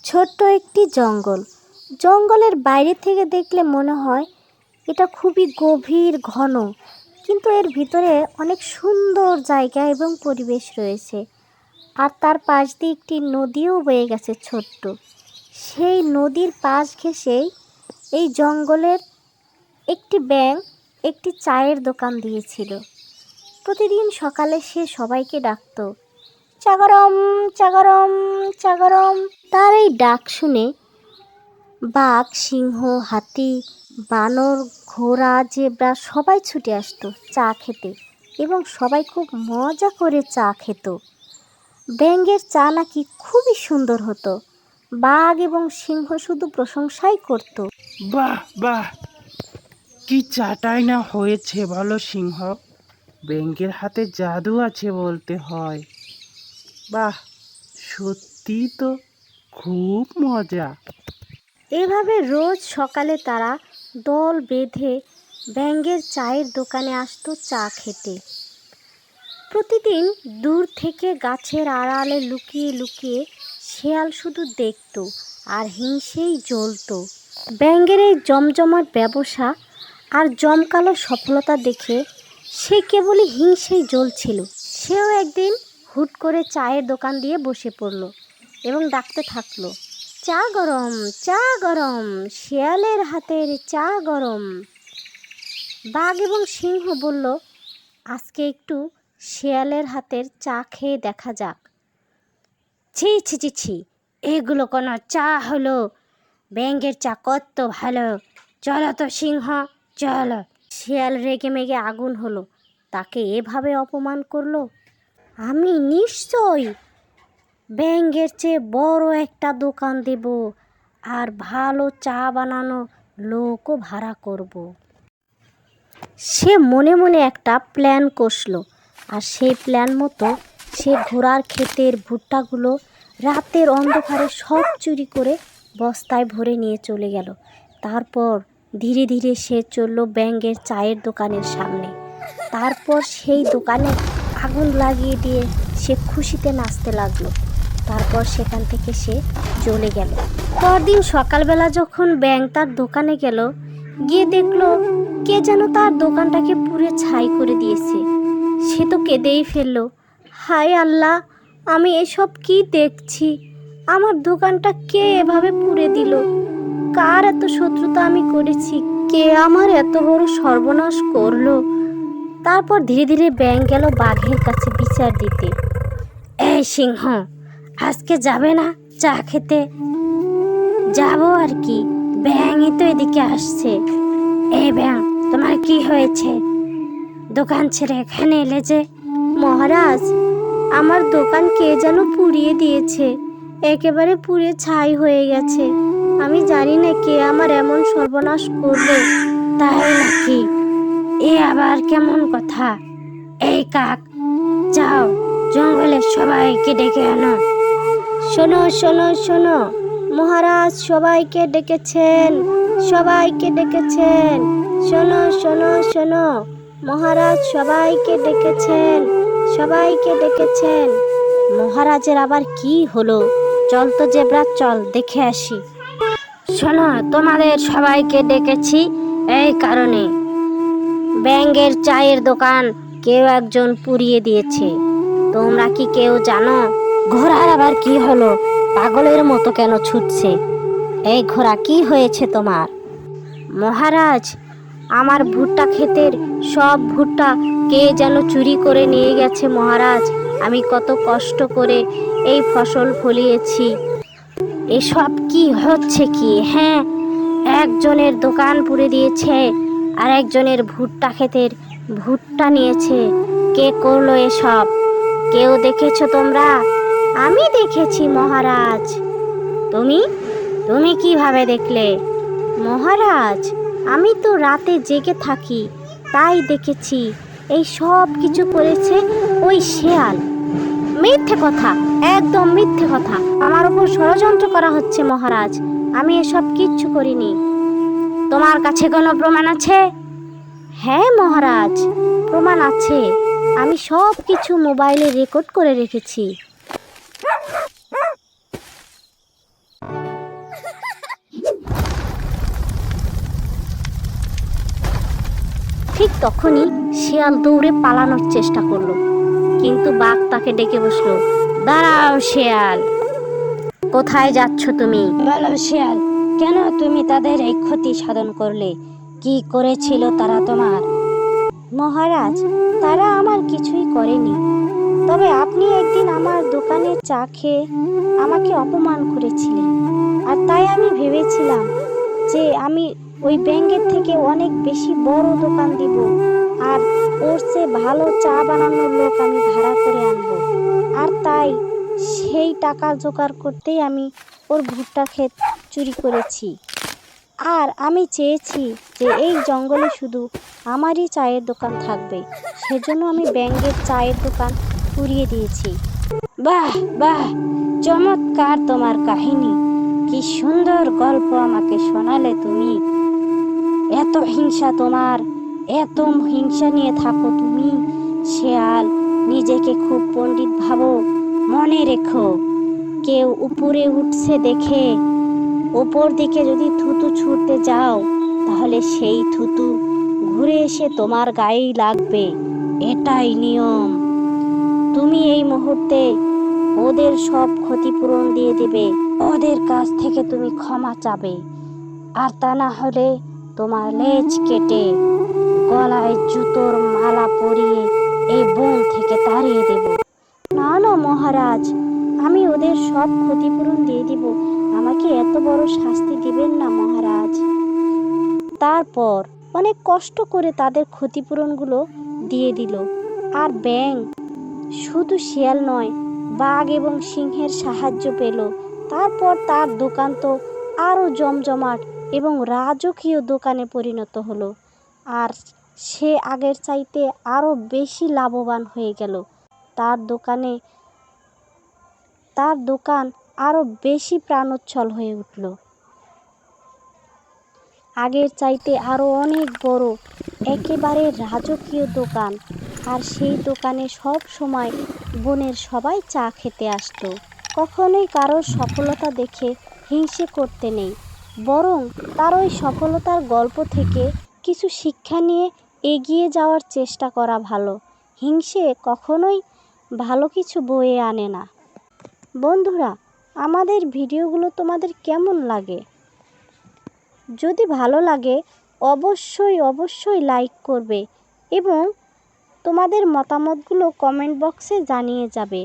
ছোট্ট একটি জঙ্গল। জঙ্গলের বাইরে থেকে দেখলে মনে হয় এটা খুবই গভীর ঘন, কিন্তু এর ভিতরে অনেক সুন্দর জায়গা এবং পরিবেশ রয়েছে। আর তার পাশ দিয়ে একটি নদীও বয়ে গেছে ছোট্ট। সেই নদীর পাশ ঘেঁষেই এই জঙ্গলের একটি ব্যাঙ একটি চায়ের দোকান দিয়েছিল। প্রতিদিন সকালে সে সবাইকে ডাকতো, চা গরম, চা গরম, চা গরম। তার এই ডাক শুনে বাঘ, সিংহ, হাতি, বানর, ঘোড়া, জেব্রা সবাই ছুটে আসতো চা খেতে, এবং সবাই খুব মজা করে চা খেত। ব্যাঙের চা নাকি খুবই সুন্দর হতো। বাঘ এবং সিংহ শুধু প্রশংসাই করত। বাহ বাহ, কি চাটাই না হয়েছে বলো সিংহ। ব্যাঙের হাতে জাদু আছে বলতে হয়। বাহ, সত্যি তো খুব মজা। এভাবে রোজ সকালে তারা দল বেঁধে ব্যাঙের চায়ের দোকানে আসতো চা খেতে। প্রতিদিন দূর থেকে গাছের আড়ালে লুকিয়ে লুকিয়ে শেয়াল শুধু দেখত আর হিংসেই জ্বলত। ব্যাঙের এই জমজমাট ব্যবসা আর জমকালো সফলতা দেখে সে কেবলই হিংসেই জ্বলছিল। সেও একদিন হুট করে চায়ের দোকান দিয়ে বসে পড়ল এবং ডাকতে থাকলো, চা গরম, চা গরম, শেয়ালের হাতের চা গরম। বাঘ এবং সিংহ বলল, আজকে একটু শেয়ালের হাতের চা খেয়ে দেখা যাক। ছি ছি ছি ছি, এগুলো কোনো চা হলো? ব্যাঙের চা কত ভালো, চলো তো সিংহ, চলো। শেয়াল রেগে মেগে আগুন হলো, তাকে এভাবে অপমান করলো। আমি নিশ্চয়ই ব্যাঙের চেয়ে বড় একটা দোকান দেব আর ভালো চা বানানো লোকও ভাড়া করব। সে মনে মনে একটা প্ল্যান কষলো, আর সেই প্ল্যান মতো সে ঘোড়ার ক্ষেতের ভুট্টাগুলো রাতের অন্ধকারে সব চুরি করে বস্তায় ভরে নিয়ে চলে গেল। তারপর ধীরে ধীরে সে চলল ব্যাঙের চায়ের দোকানের সামনে। তারপর সেই দোকানে আগুন লাগিয়ে দিয়ে সে খুশিতে নাচতে লাগলো। তারপর সেখান থেকে সে চলে গেল। পরদিন সকালবেলা যখন ব্যাঙ তার দোকানে গেল, গিয়ে দেখলো কে যেন তার দোকানটাকে পুড়ে ছাই করে দিয়েছে। সে তো কেঁদেই ফেললো, হায় আল্লাহ, আমি এসব কি দেখছি? আমার দোকানটা কে এভাবে পুড়ে দিল? কার এত শত্রুতা আমি করেছি? কে আমার এত বড় সর্বনাশ করলো? তারপর ধীরে ধীরে ব্যাঙ গেল বাঘের কাছে বিচার দিতে। এই সিংহ, আজকে যাবে না চা খেতে? যাবো আর কি, ব্যাঙই তো এদিকে আসছে। এই ব্যাঙ, তোমার কি হয়েছে? দোকান ছেড়ে এখানে এলে যে? মহারাজ, আমার দোকান কে যেন পুড়িয়ে দিয়েছে, একেবারে পুড়ে ছাই হয়ে গেছে। আমি জানি না কে আমার এমন সর্বনাশ করলো। তাই নাকি? এ আবার কেমন কথা? এই কাক, যাও জঙ্গলের সবাইকে ডেকে আনো। শোনো শোনো শোনো, মহারাজ সবাইকে ডেকেছেন, সবাইকে ডেকেছেন। শোনো শোনো শোনো, মহারাজ সবাইকে ডেকেছেন, সবাইকে ডেকেছেন। মহারাজের আবার কি হলো? চল তো জেব্রা, চল দেখে আসি। শোনো, তোমাদের সবাইকে ডেকেছি এই কারণে, ব্যাঙের চায়ের দোকান কেউ একজন পুড়িয়ে দিয়েছে। তোমরা কি কেউ জানো? ঘোড়ার আবার কি হলো? পাগলের মতো কেন ছুটছে? এই ঘোড়া, কি হয়েছে তোমার? মহারাজ, আমার ভুট্টা ক্ষেতের সব ভুট্টা কে যেন চুরি করে নিয়ে গেছে মহারাজ। আমি কত কষ্ট করে এই ফসল ফলিয়েছি। এসব কি হচ্ছে কি? হ্যাঁ, একজনের দোকান পুড়ে দিয়েছে আর একজনের ভুট্টা ক্ষেতের ভুট্টা নিয়েছে। কে করলো এসব? কেউ দেখেছো তোমরা? আমি দেখেছি মহারাজ। তুমি তুমি কিভাবে দেখলে? মহারাজ, আমি তো রাতে জেগে থাকি, তাই দেখেছি। এই সব কিছু করেছে ওই শেয়াল। মিথ্যে কথা, একদম মিথ্যে কথা। আমার উপর ষড়যন্ত্র করা হচ্ছে মহারাজ। আমি এসব কিচ্ছু করিনি। তোমার কাছে কোনো প্রমাণ আছে? হ্যাঁ মহারাজ, প্রমাণ আছে। আমি সব কিছু মোবাইলে রেকর্ড করে রেখেছি। তখনই শিয়াল দৌড়ে পালানোর চেষ্টা করলো, কিন্তু বাঘ তাকে ডেকে বসলো। দাঁড়াও শিয়াল, কোথায় যাচ্ছ তুমি? বলো শিয়াল, কেন তুমি তাদের এই ক্ষতি সাধন করলে? কি করেছিল তারা তোমার? মহারাজ, তারা আমার কিছুই করেনি, তবে আপনি একদিন আমার দোকানে চা খেয়ে আমাকে অপমান করেছিলেন, আর তাই আমি ভেবেছিলাম যে আমি ওই ব্যাঙের থেকে অনেক বেশি বড় দোকান দিব, আর ওর চেয়ে ভালো চা বানানোর লোক আমি ভাড়া করে আনবো। আর তাই সেই টাকা জোগাড় করতেই আমি ওর ভুট্টা ক্ষেত চুরি করেছি। আর আমি চেয়েছি যে এই জঙ্গলে শুধু আমারই চায়ের দোকান থাকবে, সেজন্য আমি ব্যাঙের চায়ের দোকান পুড়িয়ে দিয়েছি। বাহ বাহ, চমৎকার তোমার কাহিনী। কি সুন্দর গল্প আমাকে শোনালে তুমি। এত হিংসা তোমার, এত হিংসা নিয়ে থাকো তুমি শিয়াল। নিজেকে খুব পণ্ডিত ভাবো। মনে রেখো, কেউ উপরে উঠছে দেখে উপর দিকে যদি থুতু ছুঁড়তে যাও, তাহলে সেই থুতু ঘুরে এসে তোমার গায়েই লাগবে। এটাই নিয়ম। তুমি এই মুহূর্তে ওদের সব ক্ষতিপূরণ দিয়ে দেবে, ওদের কাছ থেকে তুমি ক্ষমা চাবে, আর তা না হলে তোমার লেজ কেটে গলায় জুতোর মালা পরিয়ে এই বন থেকে তাড়িয়ে দেব। না না মহারাজ, আমি ওদের সব ক্ষতিপূরণ দিয়ে দিব, আমাকে এত বড় শাস্তি দিবেন না মহারাজ। তারপর অনেক কষ্ট করে তাদের ক্ষতিপূরণগুলো দিয়ে দিল। আর ব্যাঙ শুধু শিয়াল নয়, বাঘ এবং সিংহের সাহায্য পেল। তারপর তার দোকান তো আরও জমজমাট এবং রাজকীয় দোকানে পরিণত হলো, আর সে আগের চাইতে আরও বেশি লাভবান হয়ে গেল। তার দোকান আরও বেশি প্রাণোচ্ছল হয়ে উঠল, আগের চাইতে আরও অনেক বড়, একেবারে রাজকীয় দোকান। আর সেই দোকানে সব সময় বনের সবাই চা খেতে আসতো। কখনোই কারোর সফলতা দেখে হিংসে করতে নেই, বরং তার ওই সফলতার গল্প থেকে কিছু শিক্ষা নিয়ে এগিয়ে যাওয়ার চেষ্টা করা ভালো। হিংসে কখনোই ভালো কিছু বয়ে আনে না। বন্ধুরা, আমাদের ভিডিওগুলো তোমাদের কেমন লাগে? যদি ভালো লাগে অবশ্যই লাইক করবে এবং তোমাদের মতামতগুলো কমেন্ট বক্সে জানিয়ে যাবে।